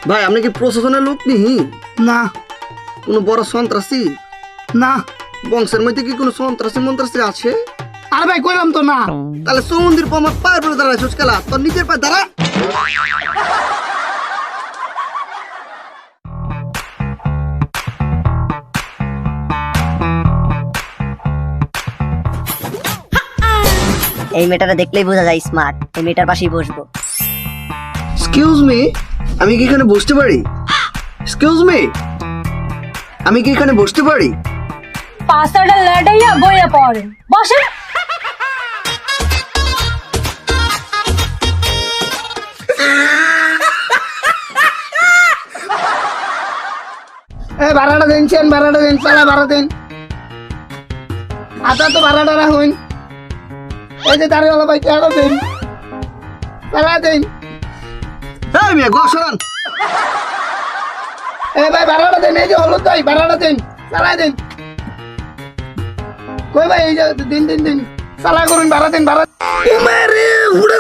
ভাই আপনি কি প্রশাসনের লোক নি? না কোনো বড় সন্ত্রাসী? না। বংশের মধ্যে কি কোনো সন্ত্রাসী মন্ত্রাসী আছে? আরে ভাই কইলাম তো না। তাহলে সমুদ্রের পর আমার পায়ের পরে দাঁড়াইছিস খেলা, তোর নিজের পায়ে দাঁড়া। এই মেয়েটাকে দেখলেই বোঝা যায় স্মার্ট। এই মেয়েটার পাশেই বসবো। এক্সকিউজ মি, আমি কি এখানে বসতে পারি? এক্সকিউজ মি, আমি কি এখানে বসতে পারি? পাঁচটা লাটাইয়া বইয়া পড়ে বসে। ভাড়াটা দিনছেন, ভাড়াটা দিন, চালা ভাড়া দিন। আচ্ছা তো ভাড়াটা রাখুন। এই যে দাঁড়িয়ে ভাই চালা দিন, চালা দিন। এই মেয়ে গোসরান। ভাই ভাড়াটা দিন, এই যে হলুদ ভাই ভাড়াটা দিন, চালা দিন। কই ভাই এই যে দিন দিন দিন চালা করুন, ভাড়া দিন, ভাড়া। ও মেরে হুড়া